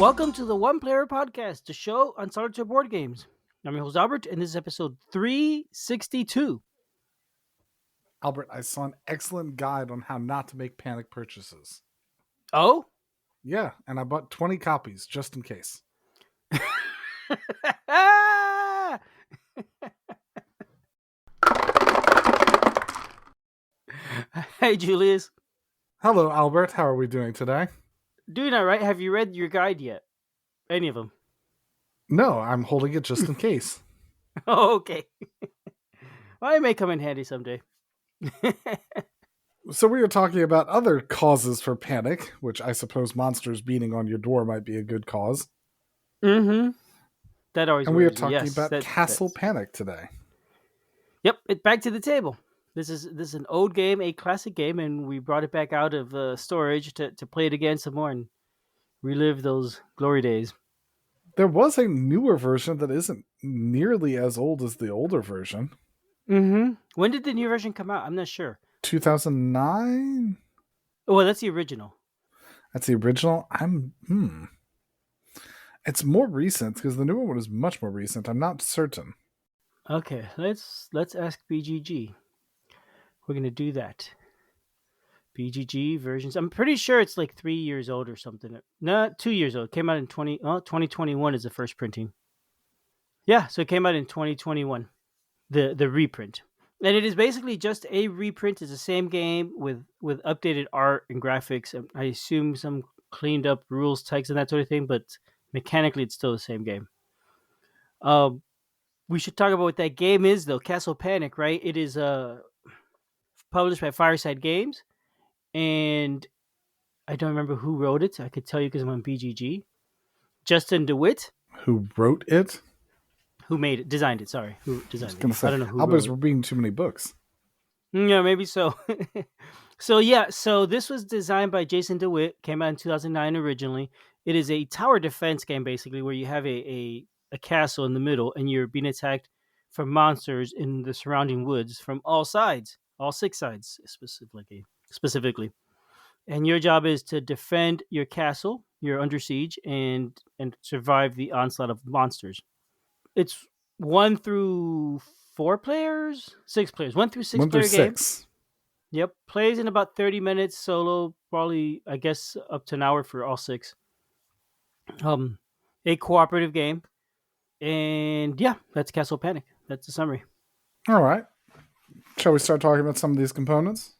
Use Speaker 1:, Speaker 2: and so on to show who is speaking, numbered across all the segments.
Speaker 1: Welcome to the One Player Podcast, the show on solitaire board games. I'm your host Albert, and this is episode 362.
Speaker 2: Albert, I saw an excellent guide on how not to make panic purchases.
Speaker 1: Oh?
Speaker 2: Yeah, and I bought 20 copies just in case.
Speaker 1: Hey, Julius.
Speaker 2: Hello, Albert. How are we doing today?
Speaker 1: Doing all right. Have you read your guide yet? Any of them?
Speaker 2: No, I'm holding it just in case.
Speaker 1: Oh, okay. Well, it may come in handy someday.
Speaker 2: So we were talking about other causes for panic, which I suppose monsters beating on your door might be a good cause.
Speaker 1: Mm-hmm. That always.
Speaker 2: And we are
Speaker 1: worries me.
Speaker 2: talking
Speaker 1: Yes,
Speaker 2: about Castle Panic today.
Speaker 1: Yep, back to the table. This is an old game, a classic game, and we brought it back out of storage to play it again some more and relive those glory days.
Speaker 2: There was a newer version that isn't nearly as old as the older version.
Speaker 1: Mm-hmm. When did the new version come out? I'm not sure.
Speaker 2: 2009?
Speaker 1: Oh, well, that's the original.
Speaker 2: That's the original? It's more recent because the newer one is much more recent. I'm not certain.
Speaker 1: Okay, let's ask BGG. We're gonna do that. BGG versions. I'm pretty sure it's like 3 years old or something. No, 2 years old. It came out in 2021 is the first printing. Yeah, so it came out in 2021. The reprint. And it is basically just a reprint. It's the same game with updated art and graphics. I assume some cleaned up rules, text, and that sort of thing, but mechanically it's still the same game. We should talk about what that game is, though. Castle Panic, right? It is published by Fireside Games, and I don't remember who wrote it. I could tell you because I'm on BGG. Justin DeWitt.
Speaker 2: Who wrote it?
Speaker 1: Who made it? Designed it. Sorry, who designed it?
Speaker 2: I don't know who. Albert's reading too many books.
Speaker 1: Yeah, maybe so. So this was designed by Jason DeWitt. Came out in 2009 originally. It is a tower defense game basically, where you have a castle in the middle, and you're being attacked from monsters in the surrounding woods from all sides, all 6 sides specifically. And your job is to defend your castle. You're under siege and survive the onslaught of monsters. It's 1 through 4 players, 6 players, 1 through 6
Speaker 2: 1 through
Speaker 1: player
Speaker 2: 6.
Speaker 1: Game. Yep, plays in about 30 minutes solo, probably I guess up to an hour for all 6. A cooperative game, and yeah, that's Castle Panic. That's the summary.
Speaker 2: All right, shall we start talking about some of these components?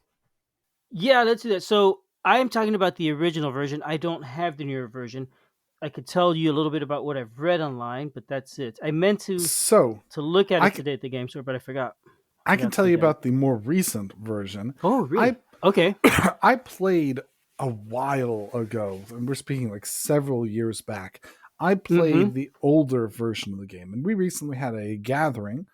Speaker 1: Yeah, let's do that. So I am talking about the original version. I don't have the newer version. I could tell you a little bit about what I've read online, but that's it. I meant to look at it today at the game store, but I forgot.
Speaker 2: I can tell you about the more recent version.
Speaker 1: Oh, really? Okay.
Speaker 2: I played a while ago, and we're speaking like several years back. I played the older version of the game, and we recently had a gathering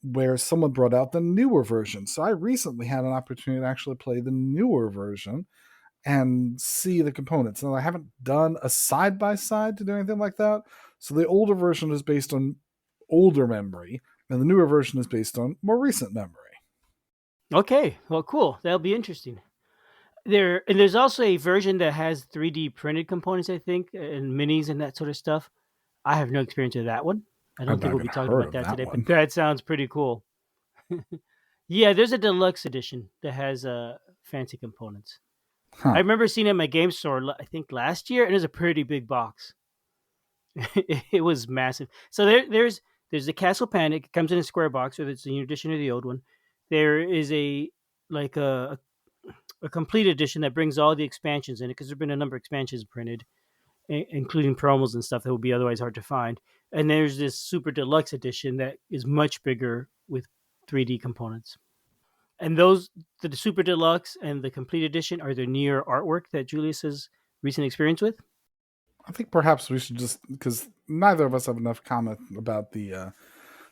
Speaker 2: where someone brought out the newer version. So I recently had an opportunity to actually play the newer version and see the components. Now, I haven't done a side-by-side to do anything like that. So the older version is based on older memory, and the newer version is based on more recent memory.
Speaker 1: Okay, well, cool. That'll be interesting. There's also a version that has 3D printed components, I think, and minis and that sort of stuff. I have no experience with that one. I don't think we'll be talking about that today, but that sounds pretty cool. Yeah, there's a deluxe edition that has fancy components. I remember seeing it at my game store, I think last year, and it was a pretty big box. It was massive. So there's the Castle Panic. It comes in a square box, whether it's the new edition or the old one. There is a complete edition that brings all the expansions in it, because there's been a number of expansions printed, including promos and stuff that would be otherwise hard to find. And there's this super deluxe edition that is much bigger with 3D components. And those, the super deluxe and the complete edition, are the newer artwork that Julius has recent experience with.
Speaker 2: I think perhaps we should just, because neither of us have enough comment about the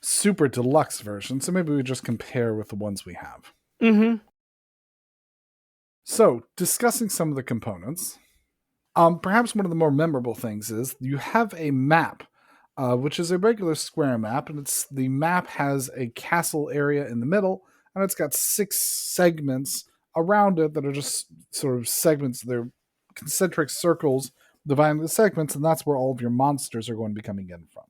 Speaker 2: super deluxe version, so maybe we just compare with the ones we have.
Speaker 1: Mm-hmm.
Speaker 2: So, discussing some of the components, perhaps one of the more memorable things is you have a map, which is a regular square map, and the map has a castle area in the middle, and it's got 6 segments around it that are just sort of segments. They're concentric circles dividing the segments, and that's where all of your monsters are going to be coming in from.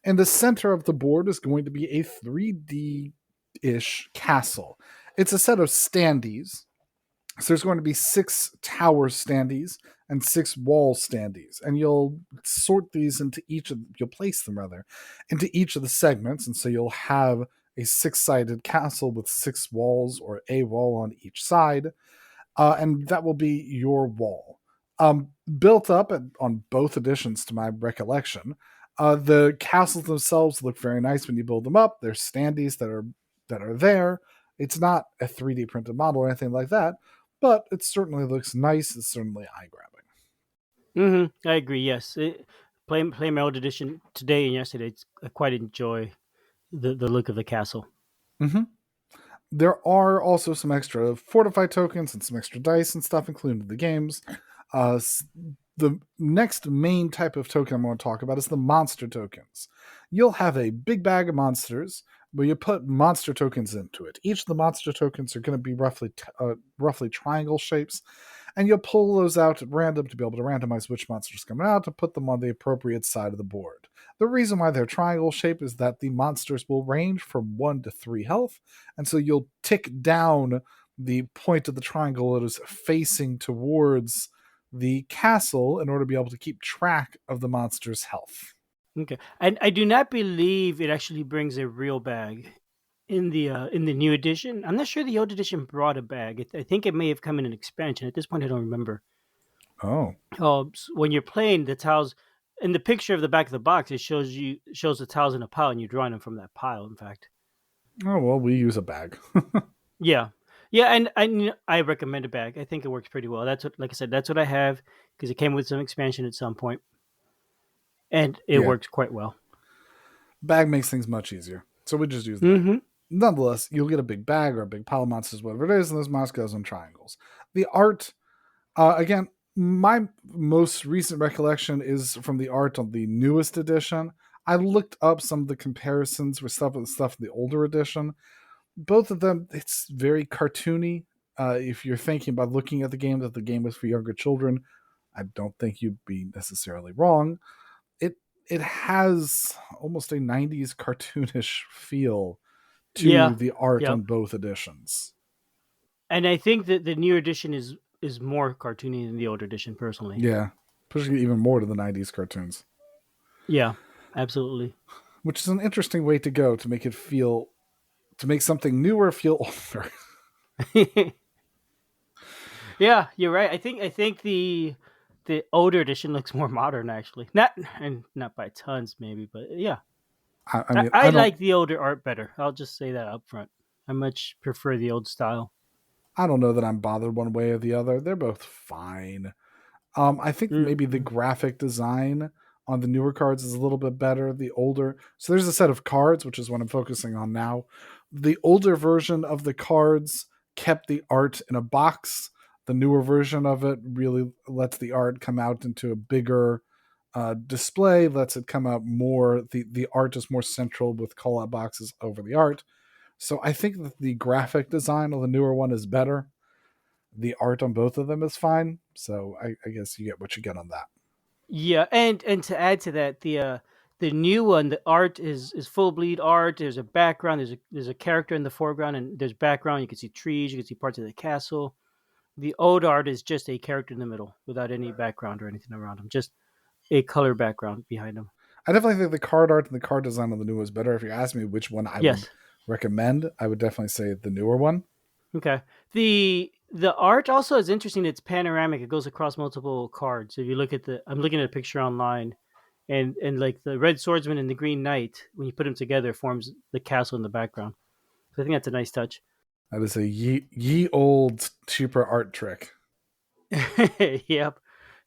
Speaker 2: In the center of the board is going to be a 3D-ish castle. It's a set of standees. So there's going to be 6 tower standees and 6 wall standees, and you'll sort these into you'll place them rather into each of the segments, and so you'll have a 6-sided castle with 6 walls or a wall on each side, and that will be your wall. Built up on both editions, to my recollection, the castles themselves look very nice when you build them up. There's standees that are there. It's not a 3D printed model or anything like that, but it certainly looks nice. It's certainly eye grabbing.
Speaker 1: I agree. Yes, playing my old edition today and yesterday, I quite enjoy the look of the castle.
Speaker 2: Mm-hmm. There are also some extra fortify tokens and some extra dice and stuff included in the games. The next main type of token I'm going to talk about is the monster tokens. You'll have a big bag of monsters where you put monster tokens into it. Each of the monster tokens are going to be roughly triangle shapes, and you'll pull those out at random to be able to randomize which monsters coming out to put them on the appropriate side of the board. The reason why they're triangle shaped is that the monsters will range from 1 to 3 health, and so you'll tick down the point of the triangle that is facing towards the castle in order to be able to keep track of the monster's health.
Speaker 1: Okay, and I do not believe it actually brings a real bag in the new edition. I'm not sure the old edition brought a bag. I think it may have come in an expansion. At this point, I don't remember.
Speaker 2: Oh,
Speaker 1: when you're playing, the tiles in the picture of the back of the box, it shows the tiles in a pile, and you're drawing them from that pile. In fact.
Speaker 2: Oh well, we use a bag.
Speaker 1: Yeah, and I recommend a bag. I think it works pretty well. That's what, like I said, that's what I have because it came with some expansion at some point. And it works quite well.
Speaker 2: Bag makes things much easier. So we just use that. Nonetheless, you'll get a big bag or a big pile of monsters, whatever it is, and those monsters goes on triangles. The art, again, my most recent recollection is from the art on the newest edition. I looked up some of the comparisons with stuff in the older edition. Both of them, it's very cartoony. If you're thinking about looking at the game, that the game is for younger children, I don't think you'd be necessarily wrong. It has almost a 90s cartoonish feel to the art on both editions.
Speaker 1: And I think that the new edition is more cartoony than the older edition, personally.
Speaker 2: Yeah, pushing it even more to the 90s cartoons.
Speaker 1: Yeah, absolutely.
Speaker 2: Which is an interesting way to go to make something newer feel older.
Speaker 1: Yeah, you're right. I think the older edition looks more modern, actually. Not by tons, maybe, but yeah. I like the older art better. I'll just say that up front. I much prefer the old style.
Speaker 2: I don't know that I'm bothered one way or the other. They're both fine. I think maybe the graphic design on the newer cards is a little bit better. The older, so there's a set of cards, which is what I'm focusing on now. The older version of the cards kept the art in a box. The newer version of it really lets the art come out into a bigger display, lets it come out more. The art is more central with call-out boxes over the art. So I think that the graphic design of the newer one is better. The art on both of them is fine. So I guess you get what you get on that.
Speaker 1: Yeah, and to add to that, the new one, the art is full bleed art. There's a background. There's a character in the foreground, and there's background. You can see trees. You can see parts of the castle. The old art is just a character in the middle without any background or anything around him. Just a color background behind him.
Speaker 2: I definitely think the card art and the card design on the new one is better. If you ask me which one I would recommend, I would definitely say the newer one.
Speaker 1: Okay. The art also is interesting. It's panoramic. It goes across multiple cards. If you look at I'm looking at a picture online, and like the red swordsman and the green knight, when you put them together, forms the castle in the background. So I think that's a nice touch.
Speaker 2: That is a ye old cheaper art trick.
Speaker 1: Yep.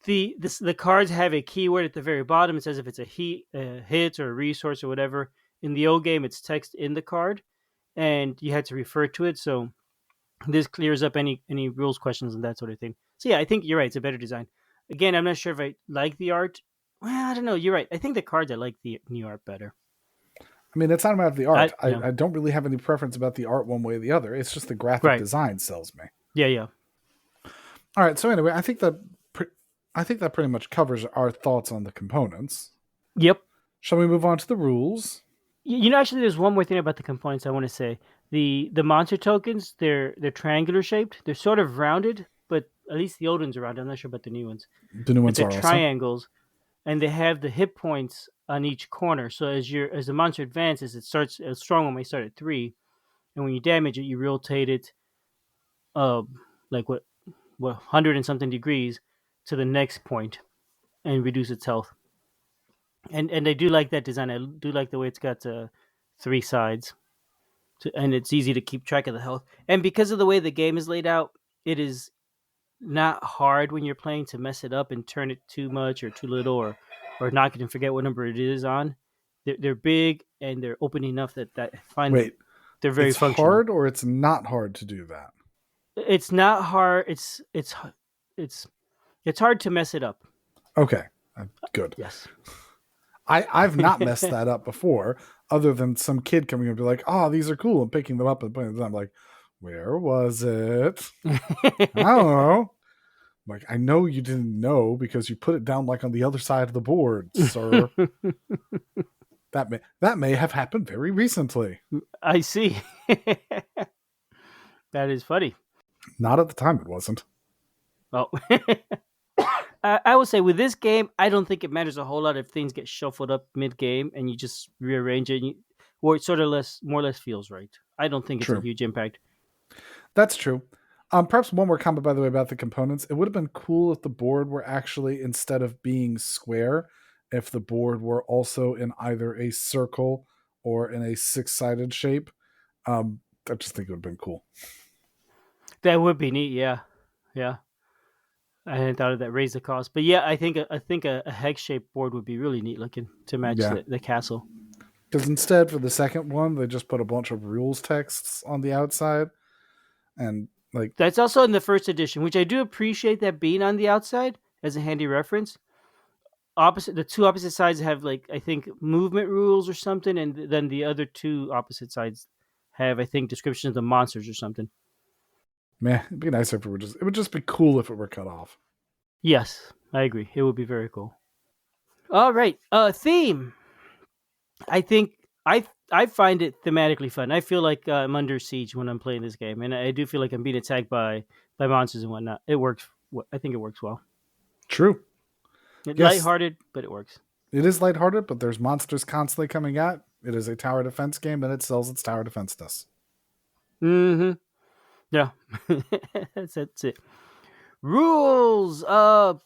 Speaker 1: The cards have a keyword at the very bottom. It says if it's a hit or a resource or whatever. In the old game, it's text in the card, and you had to refer to it. So this clears up any rules questions and that sort of thing. So yeah, I think you're right. It's a better design. Again, I'm not sure if I like the art. Well, I don't know. You're right. I think the cards, I like the new art better.
Speaker 2: I mean, it's not about the art. I don't really have any preference about the art one way or the other. It's just the graphic design sells me.
Speaker 1: Yeah.
Speaker 2: All right. So anyway, I think that I think that pretty much covers our thoughts on the components.
Speaker 1: Yep.
Speaker 2: Shall we move on to the rules?
Speaker 1: Actually, there's one more thing about the components I want to say. The monster tokens, they're triangular shaped. They're sort of rounded, but at least the old ones are rounded. I'm not sure about the new ones.
Speaker 2: The new
Speaker 1: But
Speaker 2: ones
Speaker 1: they're
Speaker 2: are also.
Speaker 1: triangles, and they have the hit points on each corner. So as the monster advances, it starts a strong one may start at 3, and when you damage it, you rotate it, uh, like what 100 and something degrees to the next point and reduce its health. And I do like that design. I do like the way it's got 3 sides, and it's easy to keep track of the health. And because of the way the game is laid out, it is not hard when you're playing to mess it up and turn it too much or too little, or knock it and forget what number it is on. They're big and they're open enough that I find
Speaker 2: Wait,
Speaker 1: they're very
Speaker 2: it's
Speaker 1: functional.
Speaker 2: hard or it's not hard to do that?
Speaker 1: It's not hard. It's it's hard to mess it up.
Speaker 2: Okay, good.
Speaker 1: Yes.
Speaker 2: I've not messed that up before, other than some kid coming and be like, "Oh, these are cool," and picking them up and putting them. I'm like, "Where was it? I don't know." Like, I know you didn't know because you put it down like on the other side of the board, sir. That may have happened very recently.
Speaker 1: I see. That is funny.
Speaker 2: Not at the time, it wasn't.
Speaker 1: Oh. I would say with this game, I don't think it matters a whole lot if things get shuffled up mid game and you just rearrange it, or it sort of more or less feels right. I don't think it's a
Speaker 2: True.
Speaker 1: huge impact.
Speaker 2: That's true. Perhaps one more comment, by the way, about the components. It would have been cool if the board were actually, instead of being square, if the board were also in either a circle or in a 6-sided shape. I just think it would have been cool.
Speaker 1: That would be neat. Yeah, yeah. I hadn't thought of that. Raise the cost, but yeah, I think a hex shaped board would be really neat looking to match
Speaker 2: Yeah.
Speaker 1: the castle.
Speaker 2: Because instead, for the second one, they just put a bunch of rules texts on the outside. And like,
Speaker 1: that's also in the first edition, which I do appreciate that being on the outside as a handy reference. The 2 opposite sides have, like, I think movement rules or something, and then the other 2 opposite sides have, I think, descriptions of the monsters or something.
Speaker 2: man, it'd be nice if it would just be cool if it were cut off.
Speaker 1: Yes, I agree. It would be very cool. All right, theme. I think I find it thematically fun. I feel like I'm under siege when I'm playing this game, and I do feel like I'm being attacked by monsters and whatnot. It works. I think it works well.
Speaker 2: True.
Speaker 1: It's
Speaker 2: Yes,
Speaker 1: lighthearted, but it works.
Speaker 2: it is lighthearted, but there's monsters constantly coming out. It is a tower defense game, and it sells its tower defense.
Speaker 1: Mm-hmm. Yeah, that's it. Rules.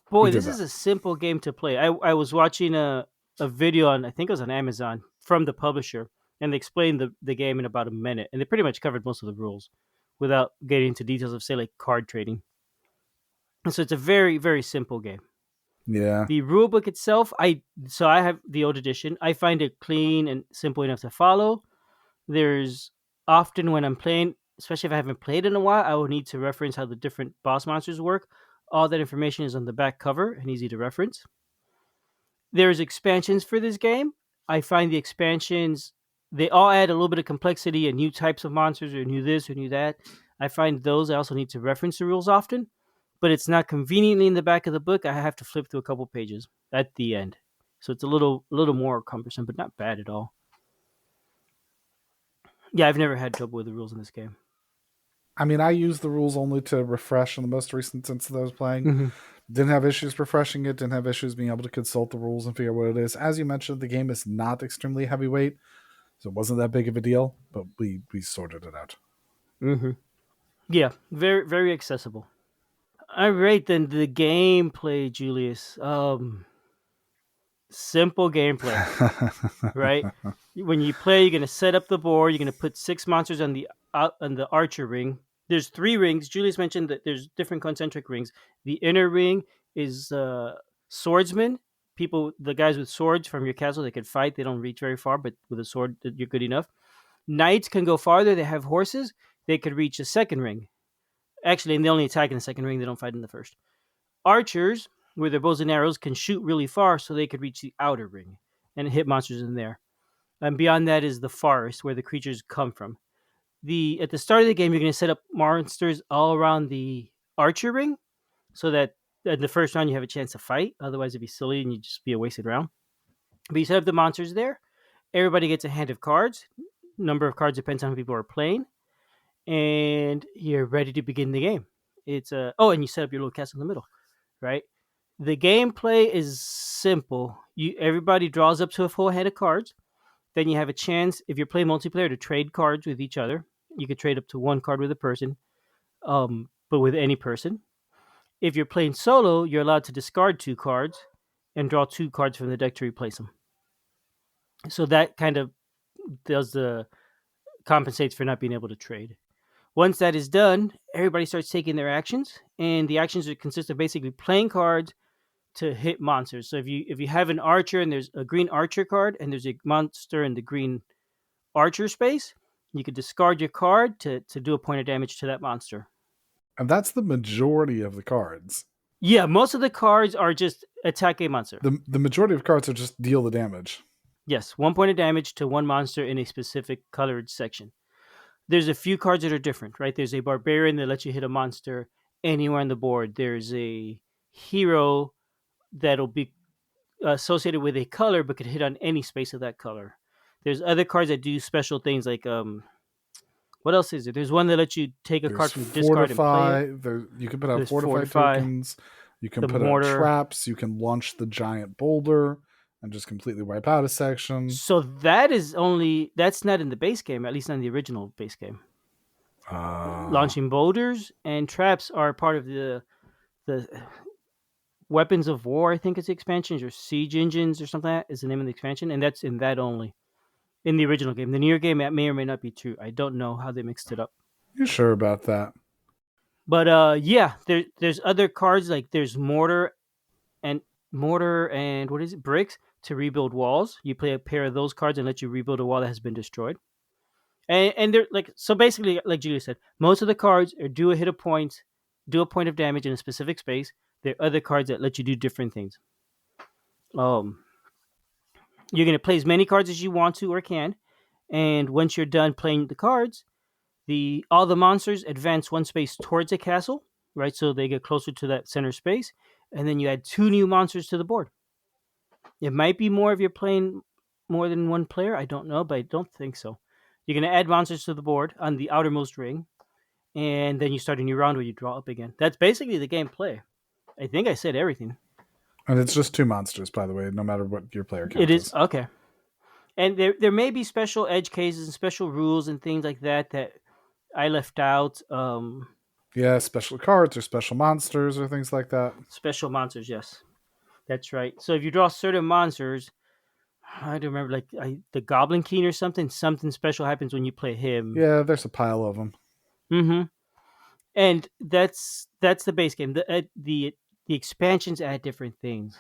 Speaker 1: Boy, this is a simple game to play. I was watching a video on, I think it was on Amazon, from the publisher, and they explained the game in about a minute, and they pretty much covered most of the rules without getting into details of, say, like card trading. And so it's a very, very simple game.
Speaker 2: Yeah.
Speaker 1: The rule book itself, I have the old edition. I find it clean and simple enough to follow. There's often when I'm playing, especially if I haven't played in a while, I will need to reference how the different boss monsters work. All that information is on the back cover and easy to reference. There's expansions for this game. I find the expansions, they all add a little bit of complexity and new types of monsters, or new this or new that. I find those I also need to reference the rules often, but it's not conveniently in the back of the book. I have to flip through a couple pages at the end. So it's a little more cumbersome, but not bad at all. Yeah, I've never had trouble with the rules in this game.
Speaker 2: I mean, I used the rules only to refresh in the most recent instance that I was playing.
Speaker 1: Mm-hmm.
Speaker 2: Didn't have issues refreshing it. Didn't have issues being able to consult the rules and figure out what it is. As you mentioned, the game is not extremely heavyweight, so it wasn't that big of a deal. But we sorted it out.
Speaker 1: Mm-hmm. Yeah, very, very accessible. All right, then the gameplay, Julius. Simple gameplay, right? When you play, you're gonna set up the board. You're gonna put 6 monsters on the archer ring. There's 3 rings. Julius mentioned that there's different concentric rings. The inner ring is swordsmen, people, the guys with swords from your castle. They can fight. They don't reach very far, but with a sword, you're good enough. Knights can go farther. They have horses. They could reach the second ring. Actually, and they only attack in the second ring. They don't fight in the first. Archers, with their bows and arrows, can shoot really far, so they could reach the outer ring and hit monsters in there. And beyond that is the forest, where the creatures come from. At the start of the game, you're going to set up monsters all around the archer ring, so that in the first round you have a chance to fight. Otherwise, it'd be silly and you'd just be a wasted round. But you set up the monsters there. Everybody gets a hand of cards. Number of cards depends on how people are playing, and you're ready to begin the game. It's and you set up your little castle in the middle, right? The gameplay is simple. Everybody draws up to a full hand of cards. Then you have a chance, if you're playing multiplayer, to trade cards with each other. You could trade up to one card with a person, but with any person. If you're playing solo, you're allowed to discard 2 cards and draw 2 cards from the deck to replace them. So that kind of does the compensates for not being able to trade. Once that is done, everybody starts taking their actions, and the actions consist of basically playing cards to hit monsters. So if you have an archer and there's a green archer card and there's a monster in the green archer space, you could discard your card to do a point of damage to that monster.
Speaker 2: And that's the majority of the cards.
Speaker 1: Yeah, most of the cards are just attack a monster.
Speaker 2: The majority of cards are just deal the damage.
Speaker 1: Yes, 1 point of damage to one monster in a specific colored section. There's a few cards that are different, right? There's a barbarian that lets you hit a monster anywhere on the board. There's a hero that'll be associated with a color but could hit on any space of that color. There's other cards that do special things like what else is there? There's one that lets you take a card from discard and play it.
Speaker 2: You can put out fortify tokens. You can put out traps. You can launch the giant boulder and just completely wipe out a section.
Speaker 1: So that's not in the base game, at least not in the original base game. Launching boulders and traps are part of the Weapons of War, I think it's the expansions, or Siege Engines or something like that is the name of the expansion, and that's in that only. In the original game. The newer game, that may or may not be true. I don't know how they mixed it up.
Speaker 2: You sure about that?
Speaker 1: But yeah, there's other cards, like there's mortar and what is it? Bricks to rebuild walls. You play a pair of those cards and let you rebuild a wall that has been destroyed. And they're like, so basically, like Julia said, most of the cards are do a point of damage in a specific space. There are other cards that let you do different things. You're going to play as many cards as you want to or can, and once you're done playing the cards, all the monsters advance 1 space towards a castle, right? So they get closer to that center space, and then you add 2 new monsters to the board. It might be more if you're playing more than one player. I don't know, but I don't think so. You're going to add monsters to the board on the outermost ring, and then you start a new round where you draw up again. That's basically the gameplay. I think I said everything.
Speaker 2: And it's just 2 monsters, by the way, no matter what your player count is.
Speaker 1: It is, okay. And there may be special edge cases and special rules and things like that I left out.
Speaker 2: Yeah, special cards or special monsters or things like that.
Speaker 1: Special monsters, yes. That's right. So if you draw certain monsters, I don't remember, like the Goblin King or something special happens when you play him.
Speaker 2: Yeah, there's a pile of them.
Speaker 1: Mm-hmm. And that's the base game. The expansions add different things.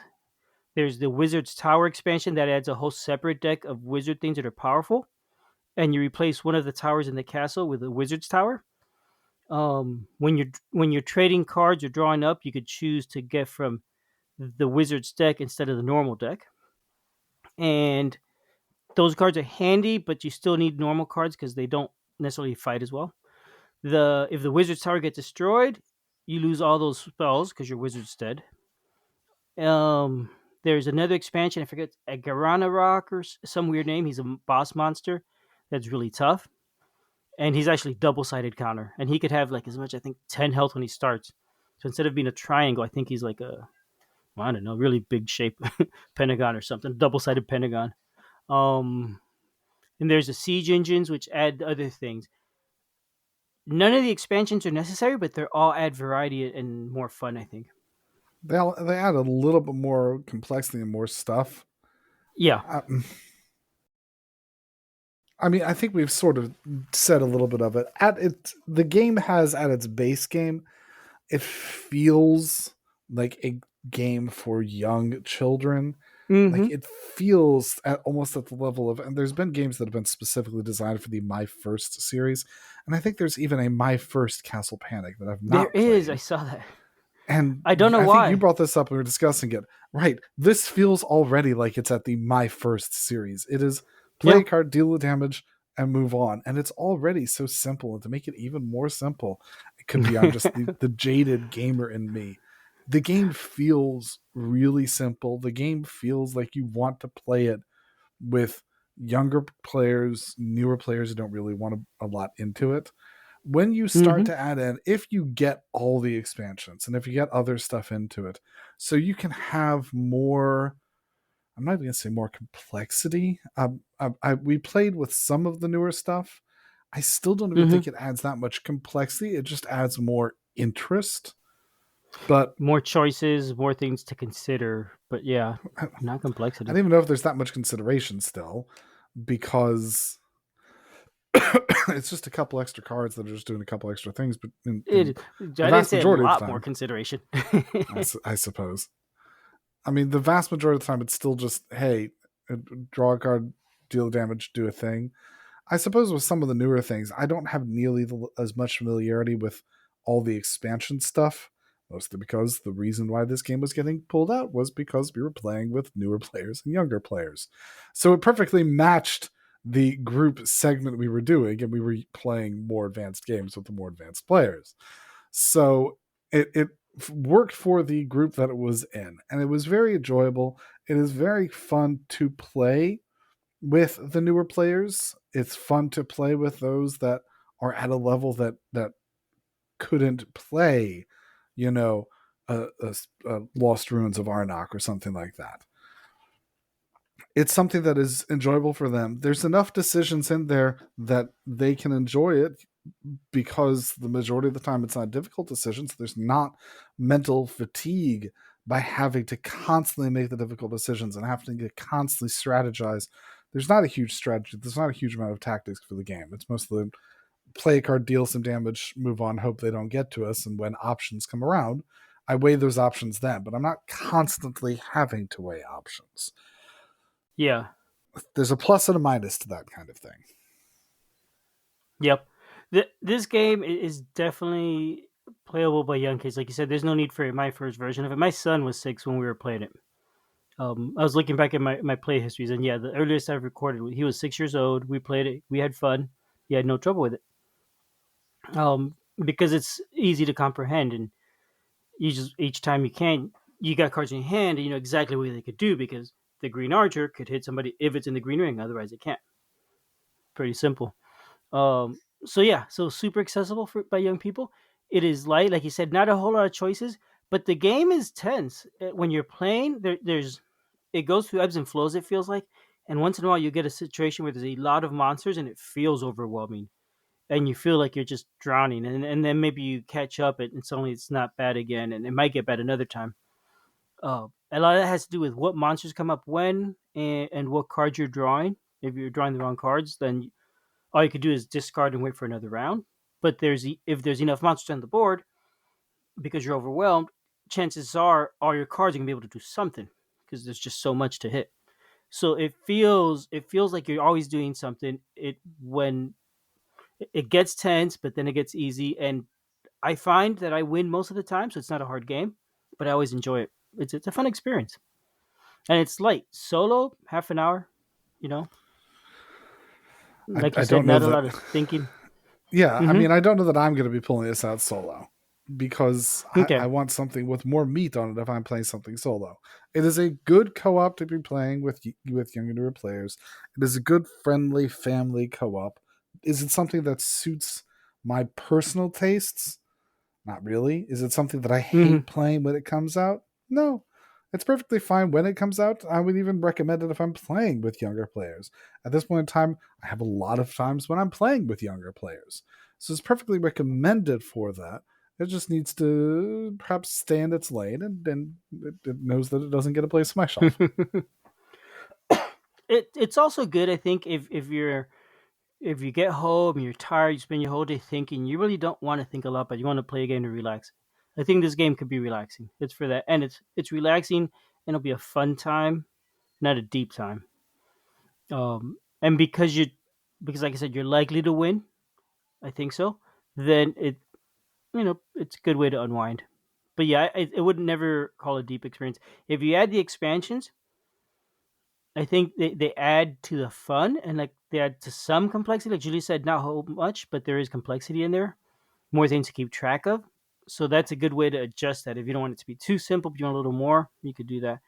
Speaker 1: There's the Wizard's Tower expansion that adds a whole separate deck of wizard things that are powerful, and you replace one of the towers in the castle with a Wizard's Tower. When you're trading cards or drawing up, you could choose to get from the Wizard's deck instead of the normal deck, and those cards are handy, but you still need normal cards because they don't necessarily fight as well. If the Wizard's Tower gets destroyed, you lose all those spells because your wizard's dead. There's another expansion, I forget, Garana Rock or some weird name. He's a boss monster that's really tough. And he's actually double-sided counter. And he could have like as much, I think, 10 health when he starts. So instead of being a triangle, I think he's like I don't know, really big shape pentagon or something. Double-sided pentagon. And there's the siege engines, which add other things. None of the expansions are necessary, but they all add variety and more fun, I think.
Speaker 2: They add a little bit more complexity and more stuff.
Speaker 1: Yeah.
Speaker 2: I mean, I think we've sort of said a little bit of it. The game has at its base game, it feels like a game for young children.
Speaker 1: Mm-hmm.
Speaker 2: Like it feels almost at the level of, and there's been games that have been specifically designed for the My First series, and I think there's even a My First Castle Panic that I've not.
Speaker 1: There is. I saw that.
Speaker 2: And
Speaker 1: I don't know why.
Speaker 2: Think you brought this up when we were discussing it. Right. This feels already like it's at the My First series. It is play a card, deal the damage, and move on. And it's already so simple. And to make it even more simple, it could be on just the jaded gamer in me. The game feels really simple. The game feels like you want to play it with younger players, newer players who don't really want a lot into it. When you start
Speaker 1: Hmm.
Speaker 2: to add in, if you get all the expansions and if you get other stuff into it, so you can have more. I'm not even gonna say more complexity. We played with some of the newer stuff. I still don't even
Speaker 1: Hmm.
Speaker 2: think it adds that much complexity. It just adds more interest. But
Speaker 1: More choices, more things to consider. But yeah,
Speaker 2: I
Speaker 1: not complexity.
Speaker 2: don't even know if there's that much consideration still, because it's just a couple extra cards that are just doing a couple extra things. But in
Speaker 1: It.
Speaker 2: the
Speaker 1: I didn't
Speaker 2: vast
Speaker 1: say a
Speaker 2: majority of the
Speaker 1: lot more
Speaker 2: time,
Speaker 1: consideration.
Speaker 2: I suppose. I mean, the vast majority of the time, it's still just, hey, draw a card, deal damage, do a thing. I suppose with some of the newer things, I don't have nearly as much familiarity with all the expansion stuff, mostly because the reason why this game was getting pulled out was because we were playing with newer players and younger players. So it perfectly matched the group segment we were doing, and we were playing more advanced games with the more advanced players. So it worked for the group that it was in, and it was very enjoyable. It is very fun to play with the newer players. It's fun to play with those that are at a level that couldn't play, you know, Lost Ruins of Arnak or something like that. It's something that is enjoyable for them. There's enough decisions in there that they can enjoy it, because the majority of the time it's not difficult decisions. There's not mental fatigue by having to constantly make the difficult decisions and having to constantly strategize. There's not a huge strategy. There's not a huge amount of tactics for the game. It's mostly play a card, deal some damage, move on, hope they don't get to us. And when options come around, I weigh those options then, but I'm not constantly having to weigh options.
Speaker 1: Yeah.
Speaker 2: There's a plus and a minus to that kind of thing.
Speaker 1: Yep. This game is definitely playable by young kids. Like you said, there's no need for my first version of it. My son was 6 when we were playing it. I was looking back at my play histories, and yeah, the earliest I've recorded, he was 6 years old. We played it. We had fun. He had no trouble with it. Because it's easy to comprehend, and you just each time you got cards in your hand, and you know exactly what they could do because the green archer could hit somebody if it's in the green ring. Otherwise, it can't. Pretty simple. So yeah, so super accessible by young people. It is light, like you said, not a whole lot of choices, but the game is tense. When you're playing. There's it goes through ebbs and flows. It feels like, and once in a while you get a situation where there's a lot of monsters and it feels overwhelming, and you feel like you're just drowning, and then maybe you catch up and suddenly it's not bad again, and it might get bad another time. A lot of that has to do with what monsters come up when, and what cards you're drawing. If you're drawing the wrong cards, then all you could do is discard and wait for another round. But if there's enough monsters on the board because you're overwhelmed, chances are all your cards are gonna be able to do something because there's just so much to hit. So it feels like you're always doing something. When it gets tense, but then it gets easy, and I find that I win most of the time, so it's not a hard game, but I always enjoy it. It's a fun experience, and it's light. Solo, half an hour, you know, like you
Speaker 2: I
Speaker 1: said,
Speaker 2: don't know
Speaker 1: not a
Speaker 2: that.
Speaker 1: lot of thinking.
Speaker 2: Yeah, I
Speaker 1: Mm-hmm.
Speaker 2: mean, I don't know that I'm going to be pulling this out solo, because I
Speaker 1: Okay.
Speaker 2: want something with more meat on it if I'm playing something solo. It is a good co-op to be playing with younger newer players. It is a good friendly family co-op. Is it something that suits my personal tastes? Not really. Is it something that I
Speaker 1: Mm-hmm.
Speaker 2: hate playing when it comes out? No. It's perfectly fine when it comes out. I would even recommend it if I'm playing with younger players. At this point in time, I have a lot of times when I'm playing with younger players. So it's perfectly recommended for that. It just needs to perhaps stay in its lane, and then it knows that it doesn't get a place on my shelf.
Speaker 1: It's also good, I think, if you get home, you're tired, you spend your whole day thinking, you really don't want to think a lot, but you want to play a game to relax. I think this game could be relaxing. It's for that, and it's relaxing, and it'll be a fun time, not a deep time. And because like I said, you're likely to win. I think so. Then it's a good way to unwind. But yeah, I would never call it a deep experience. If you add the expansions, I think they add to the fun, and like they add to some complexity. Like Julie said, not whole much, but there is complexity in there, more things to keep track of. So that's a good way to adjust that. If you don't want it to be too simple, but you want a little more, you could do that.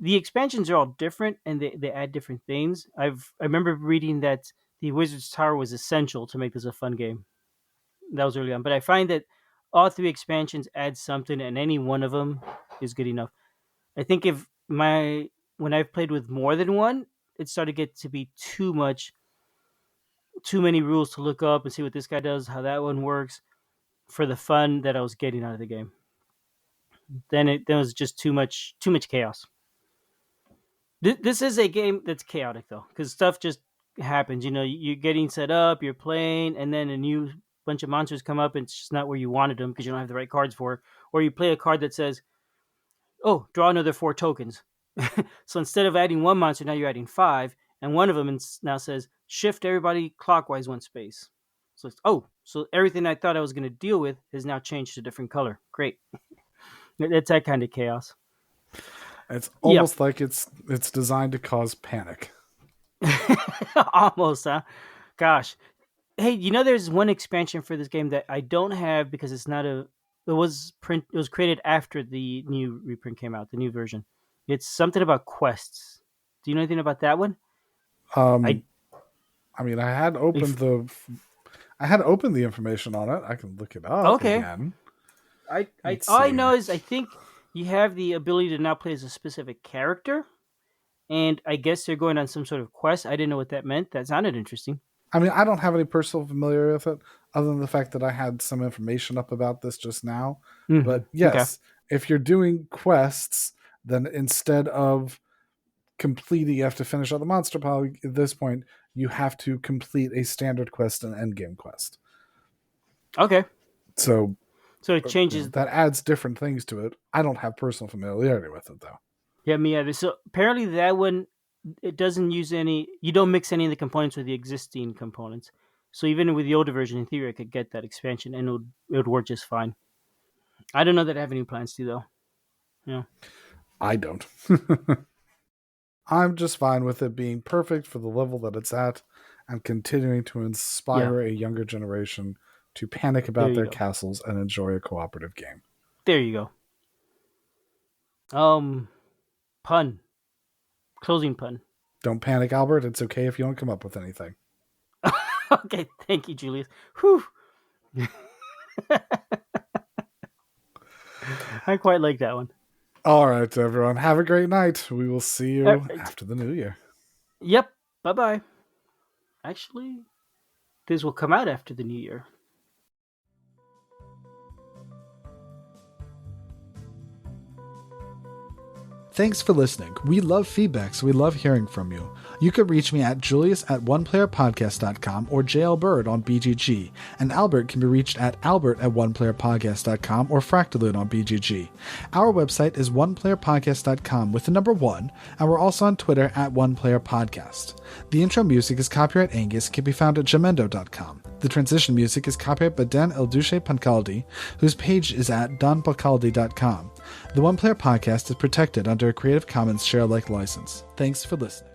Speaker 1: The expansions are all different and they add different things. I remember reading that the Wizard's Tower was essential to make this a fun game. That was early on. But I find that all 3 expansions add something and any one of them is good enough. I think when I've played with more than one, it started to get to be too many rules to look up and see what this guy does, how that one works, for the fun that I was getting out of the game. Then it was just too much chaos. This is a game that's chaotic though, because stuff just happens. You're getting set up, you're playing, and then a new bunch of monsters come up, and it's just not where you wanted them because you don't have the right cards for it. Or you play a card that says, "Oh, draw another 4 tokens." So instead of adding 1 monster, now you're adding 5, and one of them now says, "Shift everybody clockwise 1 space." So so everything I thought I was going to deal with has now changed to a different color. Great. It's that kind of chaos.
Speaker 2: It's almost like it's designed to cause panic.
Speaker 1: Almost, huh? Gosh. Hey, there's one expansion for this game that I don't have because it's not it was created after the new reprint came out, the new version. It's something about quests. Do you know anything about that one?
Speaker 2: I had opened the information on it. I can look it up again.
Speaker 1: All I know is I think you have the ability to now play as a specific character, and I guess they're going on some sort of quest. I didn't know what that meant. That sounded interesting.
Speaker 2: I mean, I don't have any personal familiarity with it, other than the fact that I had some information up about this just now. Mm-hmm. But yes, If you're doing quests, then instead of completing, you have to finish out the monster pile. At this point, you have to complete a standard quest and endgame quest.
Speaker 1: Okay.
Speaker 2: So
Speaker 1: it changes.
Speaker 2: That adds different things to it. I don't have personal familiarity with it, though.
Speaker 1: Yeah, me either. So apparently that one, it doesn't use you don't mix any of the components with the existing components. So even with the older version, in theory, I could get that expansion and it would work just fine. I don't know that I have any plans to, though. Yeah.
Speaker 2: I don't. I'm just fine with it being perfect for the level that it's at and continuing to inspire a younger generation to panic about their castles and enjoy a cooperative game.
Speaker 1: There you go. Pun. Closing pun.
Speaker 2: Don't panic, Albert. It's okay if you don't come up with anything.
Speaker 1: Okay, thank you, Julius. Whew. I quite like that one.
Speaker 2: All right, everyone. Have a great night. We will see you after the new year.
Speaker 1: Yep. Bye-bye. Actually, this will come out after the new year.
Speaker 2: Thanks for listening. We love feedback, so we love hearing from you. You can reach me at julius@oneplayerpodcast.com or JLBird on BGG, and Albert can be reached at albert@oneplayerpodcast.com or Fractalune on BGG. Our website is oneplayerpodcast.com with the number 1, and we're also on Twitter at oneplayerpodcast. The intro music is copyright Angus, can be found at jamendo.com. The transition music is copyright by Dan Elduce Pancaldi, whose page is at donpancaldi.com. The One Player Podcast is protected under a Creative Commons share-alike license. Thanks for listening.